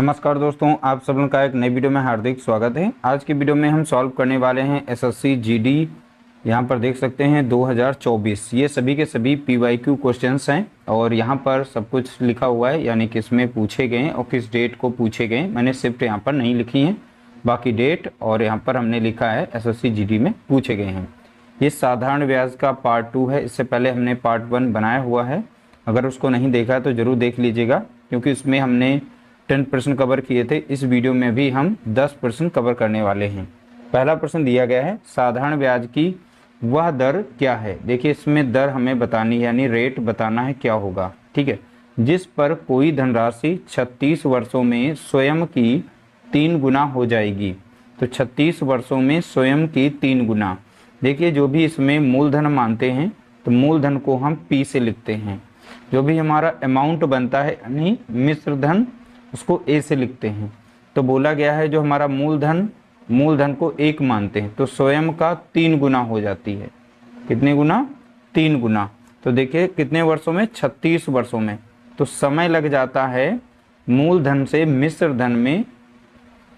नमस्कार दोस्तों, आप सब लोगों का एक नई वीडियो में हार्दिक स्वागत है। आज की वीडियो में हम सॉल्व करने वाले हैं एसएससी जीडी। यहाँ पर देख सकते हैं 2024, ये सभी के सभी पीवाईक्यू क्वेश्चंस हैं और यहाँ पर सब कुछ लिखा हुआ है, यानी किस में पूछे गए और किस डेट को पूछे गए। मैंने शिफ्ट यहाँ पर नहीं लिखी है, बाकी डेट और यहाँ पर हमने लिखा है एसएससी जीडी में पूछे गए हैं। ये साधारण व्याज का पार्ट 2 है। इससे पहले हमने पार्ट 1 बनाया हुआ है, अगर उसको नहीं देखा है तो ज़रूर देख लीजिएगा, क्योंकि उसमें हमने 10% कवर किए थे। इस वीडियो में भी हम 10% कवर करने वाले हैं। पहला प्रश्न दिया गया है, साधारण ब्याज की वह दर क्या है। देखिए, इसमें दर हमें बतानी है, यानी रेट बताना है क्या होगा। ठीक है, जिस पर कोई धनराशि 36 वर्षों में स्वयं की 3 गुना हो जाएगी। तो 36 वर्षों में स्वयं की 3 गुना। देखिए, जो भी इसमें मूलधन मानते हैं तो मूलधन को हम P से लिखते हैं। जो भी हमारा अमाउंट बनता है यानी मिश्र धन, उसको A से लिखते हैं। तो बोला गया है जो हमारा मूलधन को 1 मानते हैं तो स्वयं का 3 गुना हो जाती है। कितने गुना? 3 गुना। तो देखिए कितने वर्षों में? 36 वर्षों में। तो समय लग जाता है मूलधन से मिश्र धन में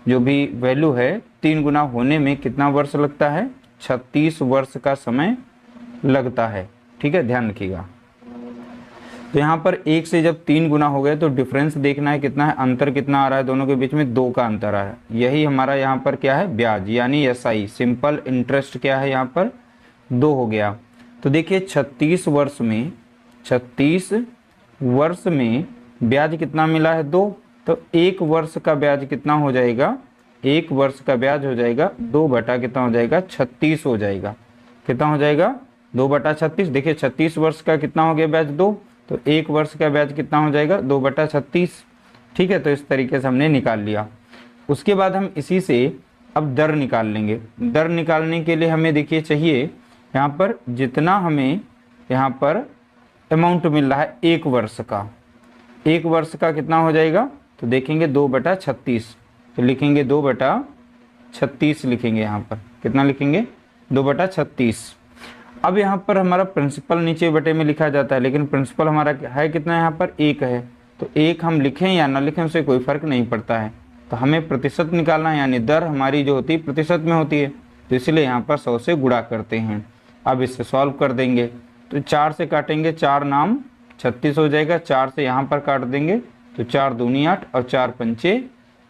जो भी वैल्यू है 3 गुना होने में कितना वर्ष लगता है? 36 वर्ष का समय लगता है। ठीक है, ध्यान रखिएगा। तो यहाँ पर 1 से जब 3 गुना हो गए तो डिफरेंस देखना है कितना है, अंतर कितना आ रहा है दोनों के बीच में? 2 का अंतर है। यही हमारा यहाँ पर क्या है? ब्याज, यानी एसआई सिंपल इंटरेस्ट क्या है यहाँ पर? 2 हो गया। तो देखिए 36 वर्ष में ब्याज कितना मिला है? 2। तो 1 वर्ष का ब्याज कितना हो जाएगा? 1 वर्ष का ब्याज हो जाएगा 2 बटा कितना हो जाएगा? 36 हो जाएगा। कितना हो जाएगा? 2 बटा 36। देखिए 36 वर्ष का कितना हो गया ब्याज? 2। तो 1 वर्ष का ब्याज कितना हो जाएगा? 2 बटा 36। ठीक है, तो इस तरीके से हमने निकाल लिया। उसके बाद हम इसी से अब दर निकाल लेंगे। दर निकालने के लिए हमें देखिए चाहिए यहाँ पर जितना हमें यहाँ पर अमाउंट मिल रहा है 1 वर्ष का, 1 वर्ष का कितना हो जाएगा? तो देखेंगे 2 बटा 36। तो लिखेंगे 2 बटा 36 लिखेंगे। यहाँ पर कितना लिखेंगे? 2 बटा 36। अब यहाँ पर हमारा प्रिंसिपल नीचे बटे में लिखा जाता है, लेकिन प्रिंसिपल हमारा है कितना? यहाँ पर 1 है। तो 1 हम लिखें या ना लिखें उससे कोई फर्क नहीं पड़ता है। तो हमें प्रतिशत निकालना है, यानी दर हमारी जो होती है प्रतिशत में होती है, तो इसलिए यहाँ पर 100 से गुणा करते हैं। अब इससे सॉल्व कर देंगे तो 4 से काटेंगे, 4 नाम 36 हो जाएगा। 4 से यहाँ पर काट देंगे तो 4 दूनी 8 और 4 पंचे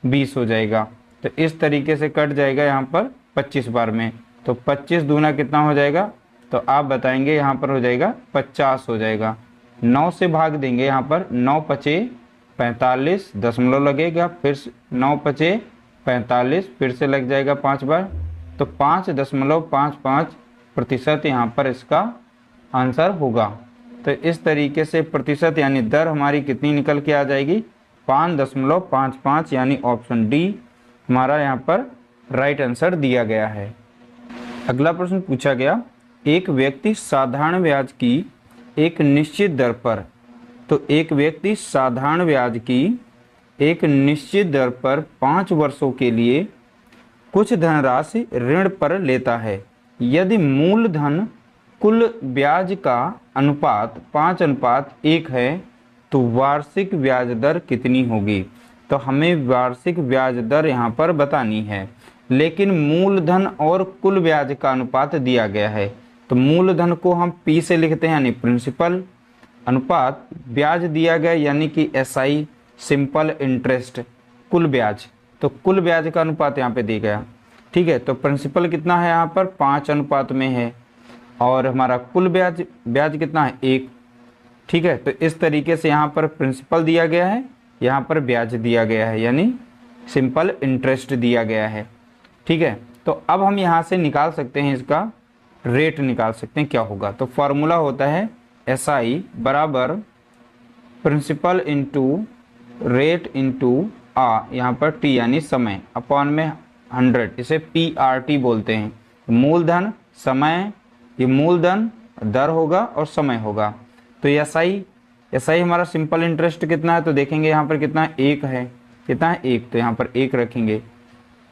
20 हो जाएगा। तो इस तरीके से कट जाएगा यहाँ पर 25 बार में। तो 25 दूना कितना हो जाएगा? तो आप बताएंगे, यहाँ पर हो जाएगा 50 हो जाएगा। 9 से भाग देंगे, यहाँ पर 9 पचे 45 दशमलव लगेगा, फिर 9 पचे 45, फिर से लग जाएगा 5 बार, तो 5.55% यहाँ पर इसका आंसर होगा। तो इस तरीके से प्रतिशत यानी दर हमारी कितनी निकल के आ जाएगी? 5.55, यानी ऑप्शन डी हमारा यहाँ पर राइट आंसर दिया गया है। अगला प्रश्न पूछा गया, एक व्यक्ति साधारण ब्याज की एक निश्चित दर पर, तो एक व्यक्ति साधारण ब्याज की एक निश्चित दर पर 5 वर्षों के लिए कुछ धनराशि ऋण पर लेता है। यदि मूलधन कुल ब्याज का अनुपात 5:1 है तो वार्षिक ब्याज दर कितनी होगी? तो हमें वार्षिक ब्याज दर यहाँ पर बतानी है, लेकिन मूलधन और कुल ब्याज का अनुपात दिया गया है। तो मूलधन को हम P से लिखते हैं, यानी प्रिंसिपल, अनुपात ब्याज दिया गया यानी कि SI सिंपल इंटरेस्ट, कुल ब्याज। तो कुल ब्याज का अनुपात यहाँ पे दिया गया। ठीक है, तो प्रिंसिपल कितना है? यहाँ पर 5 अनुपात में है और हमारा कुल ब्याज कितना है? 1। ठीक है, तो इस तरीके से यहाँ पर प्रिंसिपल दिया गया है, यहाँ पर ब्याज दिया गया है, यानी सिंपल इंटरेस्ट दिया गया है। ठीक है, तो अब हम यहाँ से निकाल सकते हैं, इसका रेट निकाल सकते हैं क्या होगा। तो फॉर्मूला होता है SI बराबर प्रिंसिपल इंटू रेट इंटू यहाँ पर T यानी समय अपॉन में 100, इसे PRT बोलते हैं। मूलधन समय, ये मूलधन दर होगा और समय होगा। तो SI हमारा सिंपल इंटरेस्ट कितना है? तो देखेंगे यहाँ पर कितना 1 है। कितना है? 1। तो यहाँ पर 1 रखेंगे।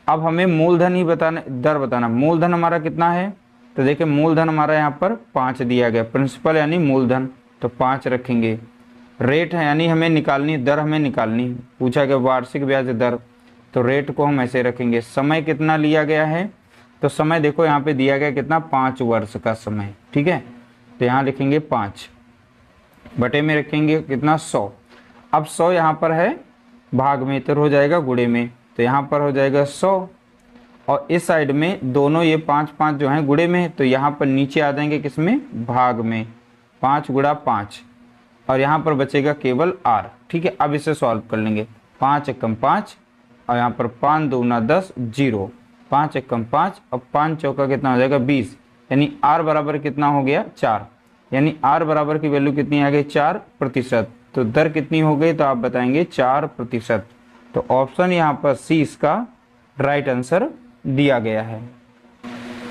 अब हमें मूलधन ही बताना, दर बताना। मूलधन हमारा कितना है? तो देखिए मूलधन हमारा यहाँ पर 5 दिया गया, प्रिंसिपल यानी मूलधन, तो 5 रखेंगे। रेट है यानी हमें निकालनी, दर हमें निकालनी, पूछा गया वार्षिक ब्याज दर, तो रेट को हम ऐसे रखेंगे। समय कितना लिया गया है, तो समय देखो यहाँ पे दिया गया कितना, 5 वर्ष का समय, ठीक है। तो यहाँ लिखेंगे 5 बटे में रखेंगे कितना, 100। अब 100 यहाँ पर है भाग में, इधर हो जाएगा गुणे में, तो यहाँ पर हो जाएगा 100, और इस साइड में दोनों ये 5 5 जो हैं गुणे में, तो यहाँ पर नीचे आ जाएंगे किसमें, भाग में, 5 गुणा 5, और यहाँ पर बचेगा केवल r, ठीक है। अब इसे सॉल्व कर लेंगे, 5 एकम 5, और यहाँ पर 5 दूना 10, 0, 5 एकम 5, और 5 चौका कितना हो जाएगा 20, यानी r बराबर कितना हो गया 4, यानी r बराबर की वैल्यू कितनी आ गई 4%। तो दर कितनी हो गई, तो आप बताएंगे 4%। तो ऑप्शन यहाँ पर सी इसका राइट आंसर दिया गया है।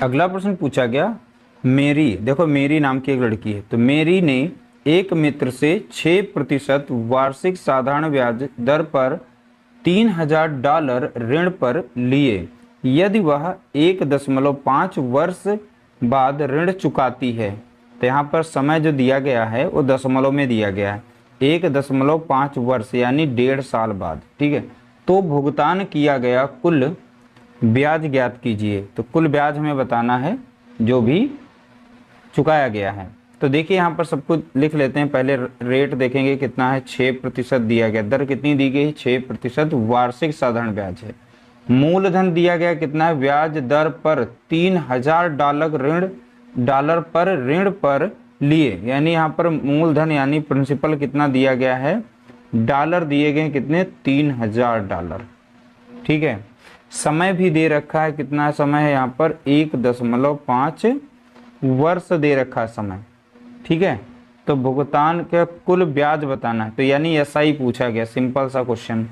अगला प्रश्न पूछा गया, मेरी, देखो मेरी नाम की एक लड़की है, तो मेरी ने एक मित्र से 6% वार्षिक साधारण ब्याज दर पर $3000 ऋण पर लिए। यदि वह 1.5 वर्ष बाद ऋण चुकाती है, तो यहाँ पर समय जो दिया गया है वो दशमलव में दिया गया है, 1.5 वर्ष यानी 1.5 साल बाद, ठीक है। तो भुगतान किया गया कुल ब्याज ज्ञात कीजिए। तो कुल ब्याज हमें बताना है जो भी चुकाया गया है। तो देखिए यहाँ पर सब कुछ लिख लेते हैं। पहले रेट देखेंगे कितना है, 6% दिया गया, दर कितनी दी गई, 6% वार्षिक साधारण ब्याज है। मूलधन दिया गया कितना है, ब्याज दर पर $3000 ऋण पर लिए, यानी यहाँ पर मूलधन यानी प्रिंसिपल कितना दिया गया है, डॉलर दिए गए कितने, $3000, ठीक है। समय भी दे रखा है, कितना समय है यहाँ पर 1.5 वर्ष दे रखा है समय, ठीक है। तो भुगतान का कुल ब्याज बताना है, तो यानी SI पूछा गया, सिंपल सा क्वेश्चन।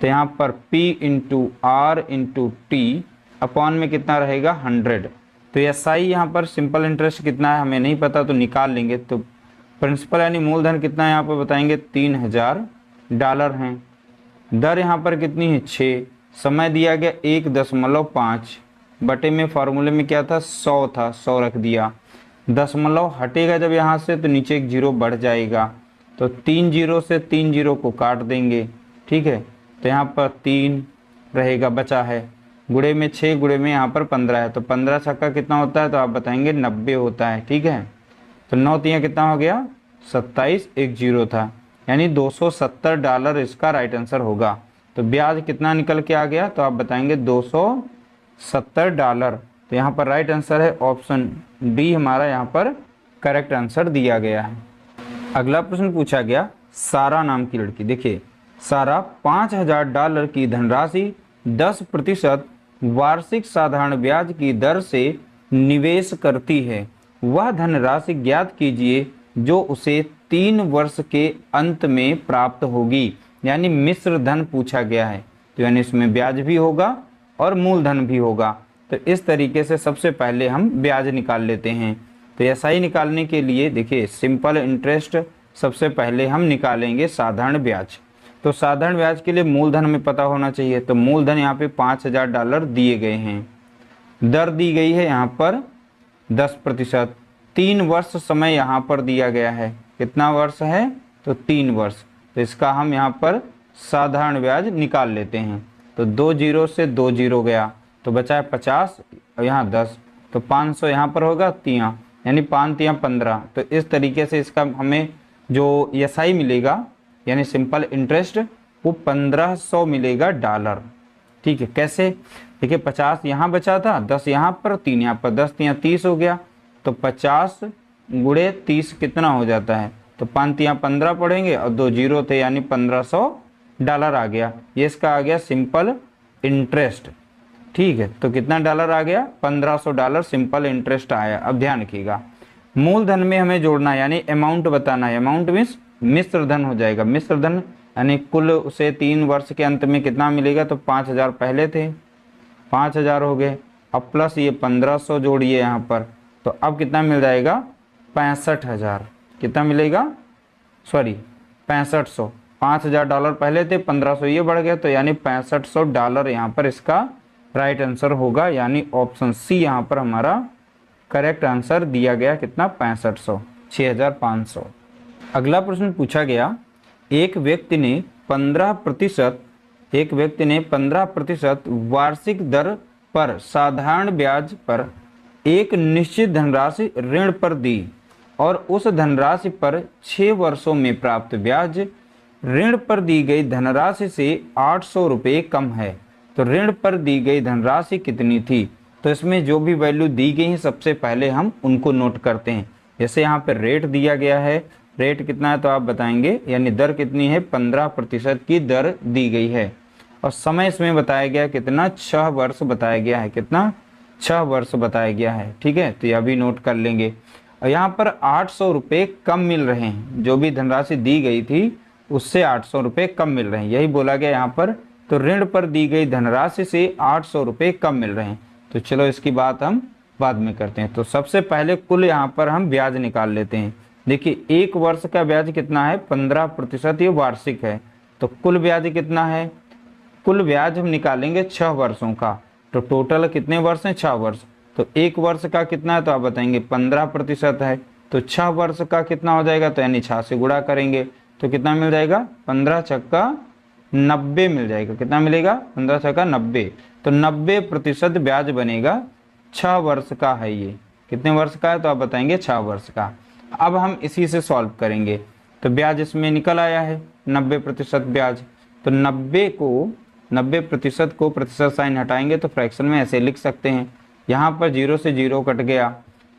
तो यहाँ पर P into R into T upon में कितना रहेगा 100। तो SI यहाँ पर सिंपल इंटरेस्ट कितना है हमें नहीं पता, तो निकाल लेंगे। तो प्रिंसिपल यानी मूलधन कितना है यहाँ पर बताएंगे, $3000 हैं। दर यहाँ पर कितनी है 6, समय दिया गया 1.5 बटे में फार्मूले में क्या था 100 था, 100 रख दिया। दशमलव हटेगा जब यहाँ से तो नीचे एक 0 बढ़ जाएगा, तो 3 0 से 3 0 को काट देंगे, ठीक है। तो यहाँ पर 3 रहेगा बचा है, गुणे में 6, गुणे में यहाँ पर 15 है, तो 15 छक्का कितना होता है, तो आप बताएंगे 90 होता है, ठीक है। तो 9 3 कितना हो गया 27, एक 0 था, यानी $270 इसका राइट आंसर होगा। तो ब्याज कितना निकल के आ गया, तो आप बताएंगे $270। तो यहाँ पर राइट आंसर है ऑप्शन डी, हमारा यहाँ पर करेक्ट आंसर दिया गया है। अगला प्रश्न पूछा गया, सारा नाम की लड़की, देखिए सारा $5000 की धनराशि 10% वार्षिक साधारण ब्याज की दर से निवेश करती है। वह धनराशि ज्ञात कीजिए जो उसे 3 वर्ष के अंत में प्राप्त होगी, यानी मिश्र धन पूछा गया है। तो यानी इसमें ब्याज भी होगा और मूलधन भी होगा। तो इस तरीके से सबसे पहले हम ब्याज निकाल लेते हैं। तो SI निकालने के लिए देखिए सिंपल इंटरेस्ट सबसे पहले हम निकालेंगे साधारण ब्याज। तो साधारण ब्याज के लिए मूलधन हमें पता होना चाहिए। तो मूलधन यहाँ पे $5000 दिए गए हैं, दर दी गई है यहाँ पर 10%, 3 वर्ष समय यहाँ पर दिया गया है, कितना वर्ष है, तो 3 वर्ष। तो इसका हम यहाँ पर साधारण ब्याज निकाल लेते हैं। तो 2 0 से 2 0 गया, तो बचा है 50 और यहाँ 10, तो 500 यहाँ पर होगा तियाँ, यानी 5 तियाँ 15। तो इस तरीके से इसका हमें जो SI मिलेगा यानी सिंपल इंटरेस्ट वो 1500 मिलेगा डॉलर, ठीक है। कैसे, देखिए 50 यहाँ बचा था, 10 यहाँ पर, 3 यहाँ पर, 10 तियाँ 30 हो गया। तो 50 गुणे 30 कितना हो जाता है, तो 5 तियाँ 15 पढ़ेंगे और 2 0 थे यानी $1500 आ गया। ये इसका आ गया सिंपल इंटरेस्ट, ठीक है। तो कितना डॉलर आ गया, $1500 सिंपल इंटरेस्ट आया। अब ध्यान रखिएगा मूलधन में हमें जोड़ना है, यानी अमाउंट बताना है। अमाउंट मीन्स मिश्र धन हो जाएगा। मिश्र धन यानी कुल उसे 3 वर्ष के अंत में कितना मिलेगा, तो 5000 पहले थे, 5000 हो गए, अब प्लस ये 1500 जोड़िए यहाँ पर, तो अब कितना मिल जाएगा 65000। कितना मिलेगा, सॉरी 6500, $5000 पहले थे, 1500 ये बढ़ गया, तो यानी $6500 यहाँ पर इसका राइट आंसर होगा, यानी ऑप्शन सी यहाँ पर हमारा करेक्ट आंसर दिया गया। कितना, 6500, 6500। अगला प्रश्न पूछा गया, एक व्यक्ति ने 15% वार्षिक दर पर साधारण ब्याज पर एक निश्चित धनराशि ऋण पर दी और उस धनराशि पर 6 वर्षों में प्राप्त ब्याज ऋण पर दी गई धनराशि से 800 रुपये कम है, तो ऋण पर दी गई धनराशि कितनी थी। तो इसमें जो भी वैल्यू दी गई है सबसे पहले हम उनको नोट करते हैं। जैसे यहाँ पर रेट दिया गया है, रेट कितना है तो आप बताएंगे, यानी दर कितनी है, 15% की दर दी गई है और समय इसमें बताया गया कितना, 6 वर्ष बताया गया है, कितना, 6 वर्ष बताया गया है। ठीक है, तो यह भी नोट कर लेंगे। और यहाँ पर 800 रुपये कम मिल रहे हैं, जो भी धनराशि दी गई थी उससे 800 रुपये कम मिल रहे हैं, यही बोला गया यहाँ पर। तो ऋण पर दी गई धनराशि से 800 रुपये कम मिल रहे हैं। तो चलो इसकी बात हम बाद में करते हैं। तो सबसे पहले कुल यहाँ पर हम ब्याज निकाल लेते हैं। देखिए 1 वर्ष का ब्याज कितना है, 15%, ये वार्षिक है। तो कुल ब्याज कितना है, कुल ब्याज हम निकालेंगे 6 वर्षों का। तो टोटल कितने वर्ष हैं, 6 वर्ष। तो 1 वर्ष का कितना है तो आप बताएंगे, 15% है। तो 6 वर्ष का कितना हो जाएगा, तो यानी 6 से गुणा करेंगे तो कितना मिल जाएगा, 15 छक्का 90 मिल जाएगा। कितना मिलेगा, 15 छक्का 90। तो 90% ब्याज बनेगा, 6 वर्ष का है ये। कितने वर्ष का है तो आप बताएंगे, 6 वर्ष का। अब हम इसी से सॉल्व करेंगे। तो ब्याज इसमें निकल आया है 90% ब्याज। तो 90% को प्रतिशत साइन हटाएंगे तो फ्रैक्शन में ऐसे लिख सकते हैं। यहाँ पर 0 से 0 कट गया।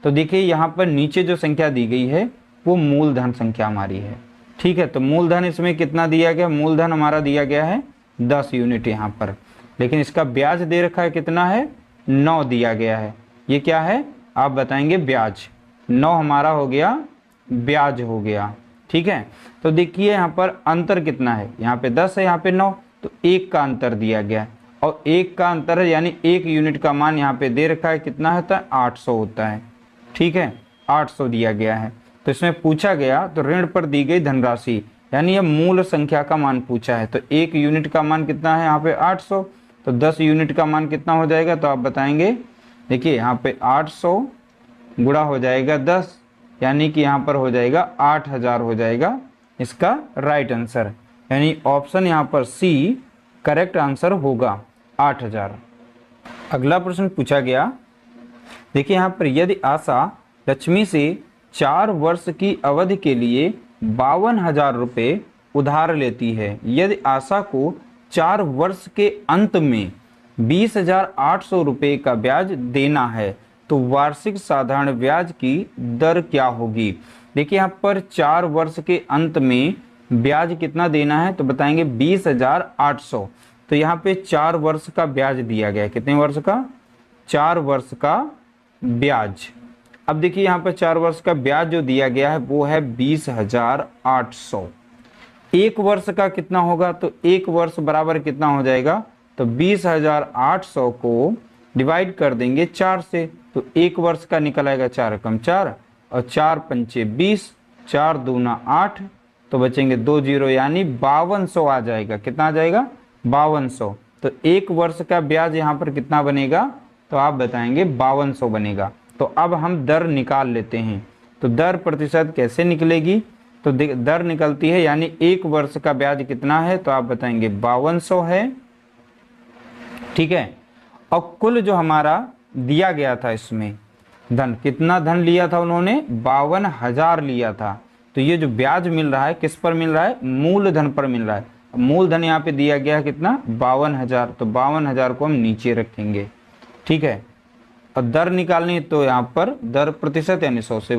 तो देखिए यहाँ पर नीचे जो संख्या दी गई है वो मूलधन संख्या हमारी है। ठीक है, तो मूलधन इसमें कितना दिया गया, मूलधन हमारा दिया गया है 10 यूनिट यहाँ पर, लेकिन इसका ब्याज दे रखा है कितना है, 9 दिया गया है। ये क्या है आप बताएंगे, ब्याज। 9 हमारा हो गया, ब्याज हो गया। ठीक है, तो देखिए यहाँ पर अंतर कितना है, यहाँ पे 10 है, यहाँ पे 9, तो 1 का अंतर दिया गया है। और 1 का अंतर है, यानी 1 यूनिट का मान यहाँ पे दे रखा है, कितना होता है, 800 होता है। ठीक है, 800 दिया गया है। तो इसमें पूछा गया तो ऋण पर दी गई धनराशि, यानी यह मूल संख्या का मान पूछा है। तो 1 यूनिट का मान कितना है यहाँ पे, 800। तो 10 यूनिट का मान कितना हो जाएगा तो आप बताएंगे। देखिए यहाँ पे 800 गुणा हो जाएगा 10, यानी कि यहाँ पर हो जाएगा 8000 हो जाएगा इसका राइट आंसर, यानी ऑप्शन यहाँ पर सी करेक्ट आंसर होगा, 8000। अगला प्रश्न पूछा गया, देखिए यहाँ पर, यदि आशा लक्ष्मी से 4 वर्ष की अवधि के लिए 52,000 रुपये उधार लेती है, यदि आशा को 4 वर्ष के अंत में 20,800 रुपये का ब्याज देना है तो वार्षिक साधारण ब्याज की दर क्या होगी। देखिए यहाँ पर 4 वर्ष के अंत में ब्याज कितना देना है तो बताएंगे 20,800। तो यहाँ पे 4 वर्ष का ब्याज दिया गया है, कितने वर्ष का, 4 वर्ष का ब्याज। अब देखिए यहाँ पर 4 वर्ष का ब्याज जो दिया गया है वो है 20,800। 1 वर्ष का कितना होगा, तो 1 वर्ष बराबर कितना हो जाएगा, तो 20,800 को डिवाइड कर देंगे 4 से, तो 1 वर्ष का निकल आएगा 4 कम 4 और 4 पंचे 20, 4 दूना 8, तो बचेंगे 2 जीरो, यानी 5200 आ जाएगा। कितना आ जाएगा, 5200। तो 1 वर्ष का ब्याज यहाँ पर कितना बनेगा, तो आप बताएंगे 5200 बनेगा। तो अब हम दर निकाल लेते हैं। तो दर प्रतिशत कैसे निकलेगी, तो दर निकलती है, यानी 1 वर्ष का ब्याज कितना है तो आप बताएंगे 5200 है। ठीक है, और कुल जो हमारा दिया गया था इसमें धन, कितना धन लिया था उन्होंने, 52,000 लिया था। तो ये जो ब्याज मिल रहा है किस पर मिल रहा है, मूलधन पर मिल रहा है। मूलधन यहाँ पे दिया गया है कितना, 52,000। तो 52,000 को हम नीचे रखेंगे। ठीक है, और दर निकालनी तो यहाँ पर दर प्रतिशत यानी 100 से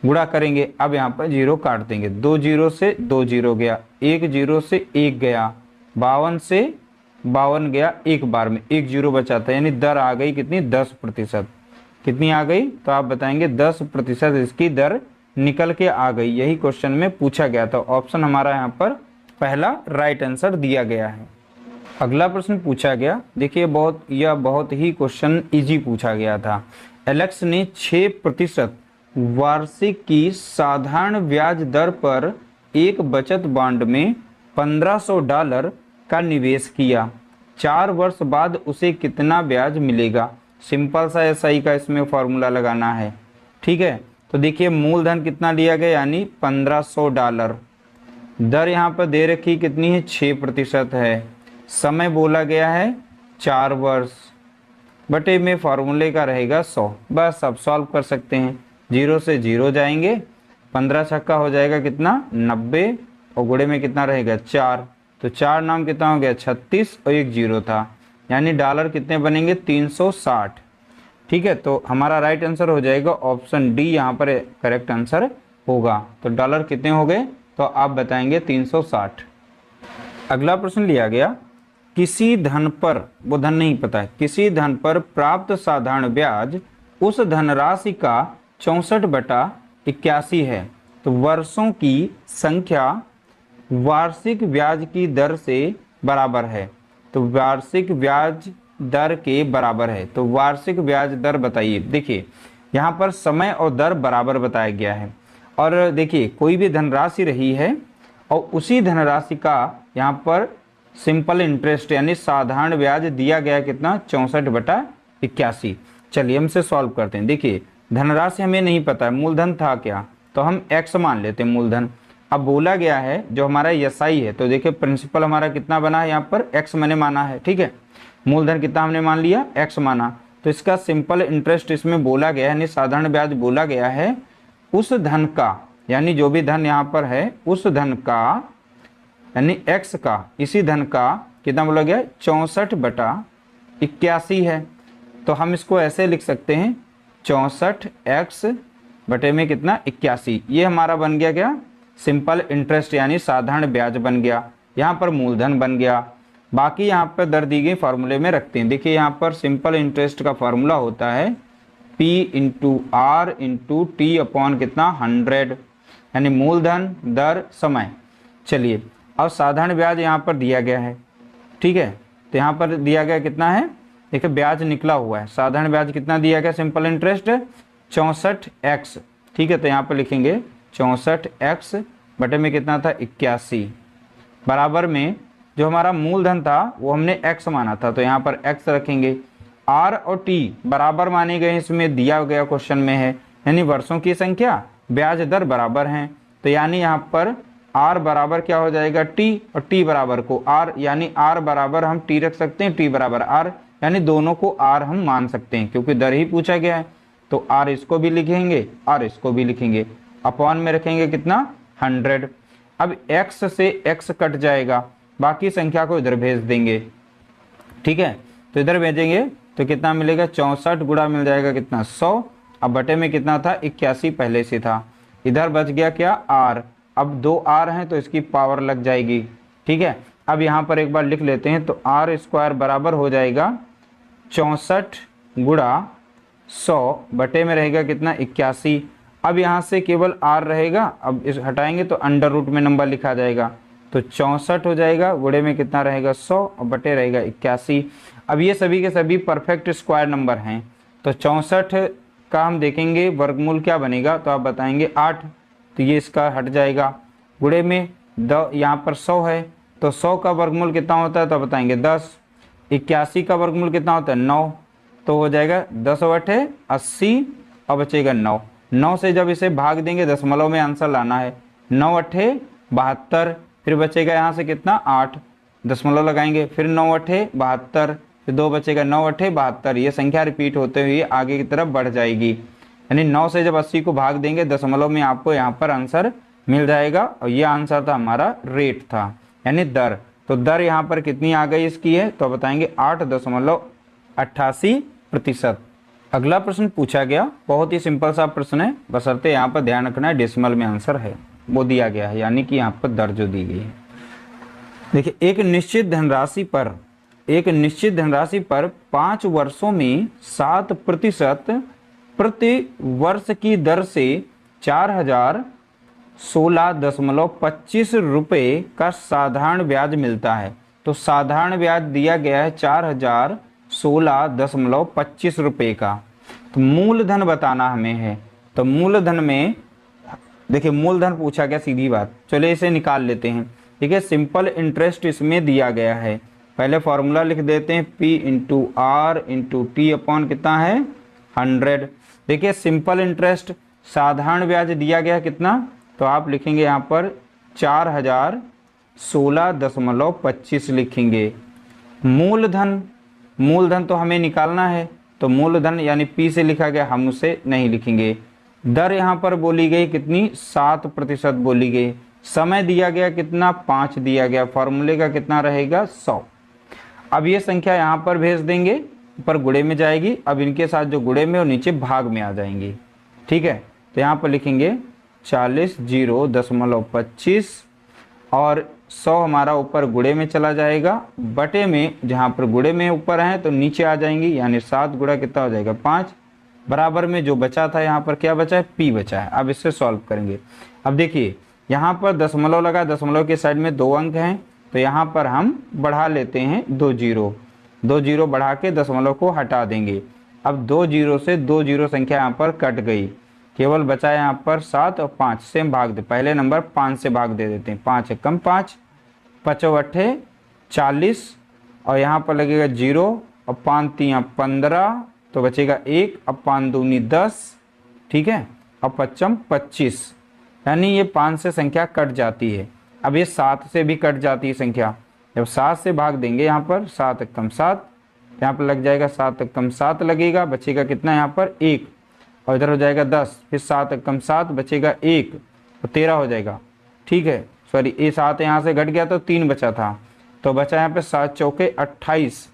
गुणा करेंगे। अब यहाँ पर 0 काट देंगे, 2 जीरो से 2 जीरो गया, 1 जीरो से 1 गया, 52 से 52 गया, एक बार में 1 जीरो बचा था, यानी दर आ गई कितनी, 10%। कितनी आ गई तो आप बताएंगे 10% इसकी दर निकल के आ गई। यही क्वेश्चन में पूछा गया था। ऑप्शन हमारा यहाँ पर पहला राइट आंसर दिया गया है। अगला प्रश्न पूछा गया, देखिए बहुत ही क्वेश्चन इजी पूछा गया था। एलेक्स ने 6% वार्षिक की साधारण ब्याज दर पर एक बचत बॉन्ड में $1500 का निवेश किया, 4 वर्ष बाद उसे कितना ब्याज मिलेगा। सिंपल सा एसआई का इसमें फॉर्मूला लगाना है। ठीक है, तो देखिए मूलधन कितना लिया गया, यानी $1500। दर यहाँ पर दे रखी कितनी है, 6% है। समय बोला गया है 4 वर्ष, बटे में फॉर्मूले का रहेगा 100। बस अब सॉल्व कर सकते हैं, 0 से 0 जाएंगे, 15 छक्का हो जाएगा कितना, 90, और गुणे में कितना रहेगा 4, तो 4 नाम कितना हो गया 36, और एक 0 था, यानी डॉलर कितने बनेंगे 360। ठीक है, तो हमारा राइट आंसर हो जाएगा ऑप्शन डी, यहाँ पर करेक्ट आंसर होगा। तो डॉलर कितने हो गए, तो आप बताएंगे 360। अगला प्रश्न लिया गया, किसी धन पर, वो धन नहीं पता है, किसी धन पर प्राप्त साधारण ब्याज उस धनराशि का 64/81 है, तो वर्षों की संख्या वार्षिक ब्याज की दर से बराबर है, तो वार्षिक ब्याज दर के बराबर है, तो वार्षिक ब्याज दर बताइए। देखिए यहाँ पर समय और दर बराबर बताया गया है, और देखिए कोई भी धनराशि रही है और उसी धनराशि का यहाँ पर सिंपल इंटरेस्ट यानी साधारण ब्याज दिया गया कितना, 64/81। चलिए हम इसे सॉल्व करते हैं। देखिए धनराशि हमें नहीं पता है, मूलधन था क्या, तो हम x मान लेते हैं मूलधन। अब बोला गया है जो हमारा SI है, तो देखिए प्रिंसिपल हमारा कितना बना है, यहाँ पर x मैंने माना है। ठीक है, मूलधन कितना हमने मान लिया, x माना, तो इसका सिंपल इंटरेस्ट इसमें बोला गया है, यानी साधारण ब्याज बोला गया है उस धन का, यानी जो भी धन यहाँ पर है उस धन का, यानी x का, इसी धन का कितना बोला गया 64/81 है। तो हम इसको ऐसे लिख सकते हैं 64x बटे में कितना 81, ये हमारा बन गया क्या, सिंपल इंटरेस्ट यानी साधारण ब्याज बन गया, यहाँ पर मूलधन बन गया। बाकी यहाँ पर दर दी गई फार्मूले में रखते हैं। देखिए यहाँ पर सिंपल इंटरेस्ट का फार्मूला होता है P into R into T upon कितना 100, यानी मूलधन दर समय। चलिए अब साधारण ब्याज यहाँ पर दिया गया है, ठीक है, तो यहाँ पर दिया गया कितना है, देखिए ब्याज निकला हुआ है, साधारण ब्याज कितना दिया गया, सिंपल इंटरेस्ट 64x। ठीक है, तो यहाँ पर लिखेंगे 64x बटे में कितना था 81, बराबर में जो हमारा मूलधन था वो हमने x माना था, तो यहाँ पर x रखेंगे। r और t बराबर माने गए, इसमें दिया गया क्वेश्चन में है, यानी वर्षों की संख्या ब्याज दर बराबर हैं, तो यानी यहाँ पर r बराबर क्या हो जाएगा t, और t बराबर को r, यानी r बराबर हम t रख सकते हैं, t बराबर r, यानी दोनों को r हम मान सकते हैं क्योंकि दर ही पूछा गया है। तो r इसको भी लिखेंगे, r इसको भी लिखेंगे, अपॉन में रखेंगे कितना 100। अब x से x कट जाएगा, बाकी संख्या को इधर भेज देंगे। ठीक है, तो इधर भेजेंगे तो कितना मिलेगा 64 गुणा मिल जाएगा कितना 100, अब बटे में कितना था 81 पहले से था, इधर बच गया क्या r, अब 2 r हैं तो इसकी पावर लग जाएगी। ठीक है, अब यहाँ पर एक बार लिख लेते हैं, तो r² बराबर हो जाएगा 64 गुणा 100 बटे में रहेगा कितना 81। अब यहाँ से केवल r रहेगा, अब इस हटाएंगे तो अंडर रूट में नंबर लिखा जाएगा, तो 64 हो जाएगा, गुणे में कितना रहेगा 100 और बटे रहेगा 81। अब ये सभी के सभी परफेक्ट स्क्वायर नंबर हैं, तो 64 का हम देखेंगे वर्गमूल क्या बनेगा, तो आप बताएंगे 8, तो ये इसका हट जाएगा, गुणे में यहाँ पर 100 है, तो 100 का वर्गमूल कितना होता है, तो बताएंगे 10। 81 का वर्गमूल कितना होता है 9, तो हो जाएगा 10 बटे 80 और बचेगा 9। 9 से जब इसे भाग देंगे दशमलव में आंसर लाना है, 9 अट्ठे 72, फिर बचेगा यहाँ से कितना 8, दशमलव लगाएंगे, फिर 9 अट्ठे 72, फिर 2 बचेगा 9 अट्ठे 72, ये संख्या रिपीट होते हुए आगे की तरफ बढ़ जाएगी, यानी 9 से जब 80 को भाग देंगे दशमलव में आपको यहाँ पर आंसर मिल जाएगा, और ये आंसर था हमारा रेट था, यानी दर। तो दर यहाँ पर कितनी आ गई इसकी है, तो बताएंगे 8.88%। अगला प्रश्न पूछा गया, बहुत ही सिंपल सा प्रश्न है, बशर्ते यहाँ पर ध्यान रखना है डेसिमल में आंसर है वो दिया गया है, यानी कि यहाँ पर दर जो दी गई है। देखिए एक निश्चित धनराशि पर 5 वर्षों में 7% प्रति वर्ष की दर से 4016.25 रुपये का साधारण ब्याज मिलता है। तो साधारण ब्याज दिया गया है 4016.25 रुपये का, तो मूलधन बताना हमें है, तो मूलधन में देखिए मूलधन पूछा गया, सीधी बात, चलिए इसे निकाल लेते हैं। ठीक है, सिंपल इंटरेस्ट इसमें दिया गया है, पहले फॉर्मूला लिख देते हैं P into R into T upon कितना है 100। देखिए सिंपल इंटरेस्ट साधारण ब्याज दिया गया कितना, तो आप लिखेंगे यहाँ पर 4016.25 लिखेंगे। मूलधन, मूलधन तो हमें निकालना है, तो मूलधन यानी P से लिखा गया, हम उसे नहीं लिखेंगे। दर यहाँ पर बोली गई कितनी, 7% बोली गई। समय दिया गया कितना, 5 दिया गया। फॉर्मूले का कितना रहेगा, 100। अब ये संख्या यहाँ पर भेज देंगे, ऊपर गुणे में जाएगी। अब इनके साथ जो गुणे में और नीचे भाग में आ जाएंगी, ठीक है। तो यहाँ पर लिखेंगे 40.25 और 100 हमारा ऊपर गुणे में चला जाएगा, बटे में जहाँ पर गुणे में ऊपर है तो नीचे आ जाएंगी, यानी 7 गुणा कितना हो जाएगा, 5। बराबर में जो बचा था यहाँ पर क्या बचा है, P बचा है। अब इससे सॉल्व करेंगे। अब देखिए यहाँ पर दशमलव लगा, दशमलव के साइड में 2 अंक हैं, तो यहाँ पर हम बढ़ा लेते हैं 2 जीरो, 2 जीरो बढ़ा के दशमलव को हटा देंगे। अब 2 जीरो से 2 जीरो संख्या यहाँ पर कट गई, केवल बचा यहाँ पर 7 और 5 से हम भाग दे, पहले नंबर 5 से भाग दे देते हैं। 5 एकम 5, 5 अट्ठे 40 और यहाँ पर लगेगा 0 और 5 3 15, तो बचेगा 1। अब 5 दूनी 10, ठीक है, और 5 25, यानी ये 5 से संख्या कट जाती है। अब ये 7 से भी कट जाती है संख्या, जब 7 से भाग देंगे यहाँ पर 7 एकम 7, यहाँ पर लग जाएगा 7 एकम 7 लगेगा, बचेगा कितना यहाँ पर 1 और इधर हो जाएगा 10, फिर 7 एकम 7 बचेगा 1 तो 13 हो जाएगा, ठीक है। सॉरी, ये 7 यहाँ से घट गया तो 3 बचा था, तो बचा यहाँ पे 7 चौके 28,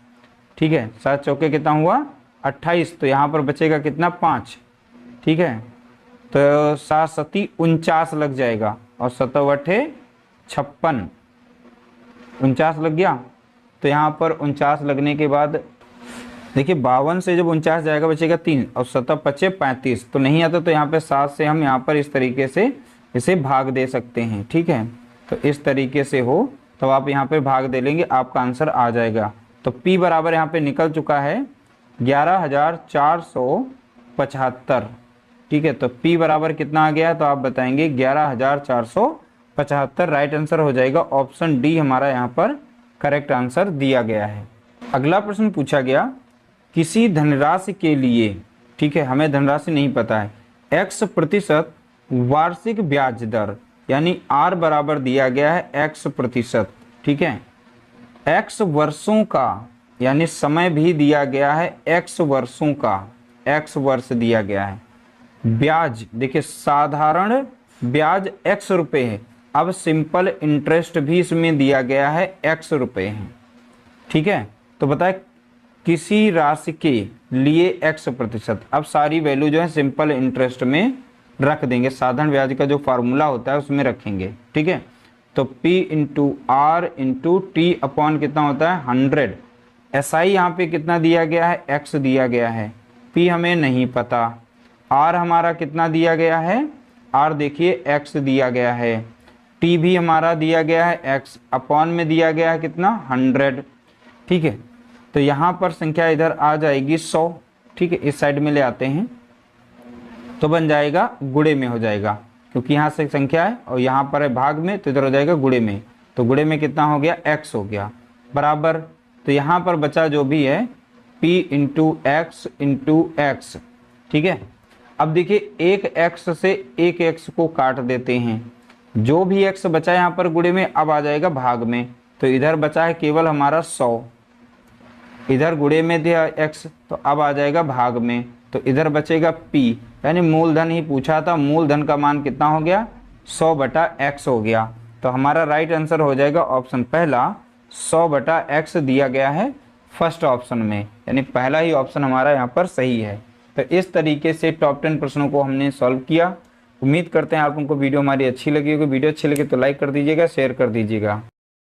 ठीक है। 7 चौके कितना हुआ 28, तो यहाँ पर बचेगा कितना 5, ठीक है। तो 7 सती 49 लग जाएगा और 7 अट्ठे 56, 49 लग गया। तो यहाँ पर 49 लगने के बाद देखिए 52 से जब 49 जाएगा बचेगा 3 और 7 पचे 35, तो नहीं आता, तो यहाँ पे 7 से हम यहाँ पर इस तरीके से इसे भाग दे सकते हैं, ठीक है। तो इस तरीके से हो तो आप यहाँ पे भाग दे लेंगे, आपका आंसर आ जाएगा। तो P बराबर यहाँ पे निकल चुका है 11,475, ठीक है। तो P बराबर कितना आ गया, तो आप बताएंगे 11,475। राइट आंसर हो जाएगा ऑप्शन डी, हमारा यहाँ पर करेक्ट आंसर दिया गया है। अगला प्रश्न पूछा गया, किसी धनराशि के लिए, ठीक है, हमें धनराशि नहीं पता है, x% वार्षिक ब्याज दर, यानी R बराबर दिया गया है x%, ठीक है। x वर्षों का, यानी समय भी दिया गया है x वर्षों का, x वर्ष दिया गया है। ब्याज देखिए साधारण ब्याज x रुपये है, अब सिंपल इंटरेस्ट भी इसमें दिया गया है x रुपये है, ठीक है। तो बताए किसी राशि के लिए x%, अब सारी वैल्यू जो है सिंपल इंटरेस्ट में रख देंगे, साधारण ब्याज का जो फार्मूला होता है उसमें रखेंगे, ठीक है। तो P into R into T upon कितना होता है 100। SI यहाँ पे कितना दिया गया है, x दिया गया है, P हमें नहीं पता, R हमारा कितना दिया गया है, R देखिए x दिया गया है, T भी हमारा दिया गया है x, अपॉन में दिया गया है कितना 100, ठीक है। तो यहाँ पर संख्या इधर आ जाएगी 100, ठीक है, इस साइड में ले आते हैं तो बन जाएगा गुणे में हो जाएगा, क्योंकि यहाँ से संख्या है और यहाँ पर है भाग में, तो इधर हो जाएगा गुणे में। तो गुणे में कितना हो गया, x हो गया, बराबर। तो यहाँ पर बचा जो भी है P इंटू x, ठीक है। अब देखिए एक x से एक x को काट देते हैं, जो भी x बचा यहाँ पर गुणे में अब आ जाएगा भाग में। तो इधर बचा है केवल हमारा 100, इधर गुणे में दिया x, तो अब आ जाएगा भाग में, तो इधर बचेगा P, यानी मूलधन ही पूछा था, मूलधन का मान कितना हो गया 100/x हो गया। तो हमारा राइट आंसर हो जाएगा ऑप्शन पहला, 100/x दिया गया है फर्स्ट ऑप्शन में, यानी पहला ही ऑप्शन हमारा यहाँ पर सही है। तो इस तरीके से टॉप 10 प्रश्नों को हमने सॉल्व किया। उम्मीद करते हैं आप लोगों को वीडियो हमारी अच्छी लगी होगी। वीडियो अच्छी लगी तो लाइक कर दीजिएगा, शेयर कर दीजिएगा।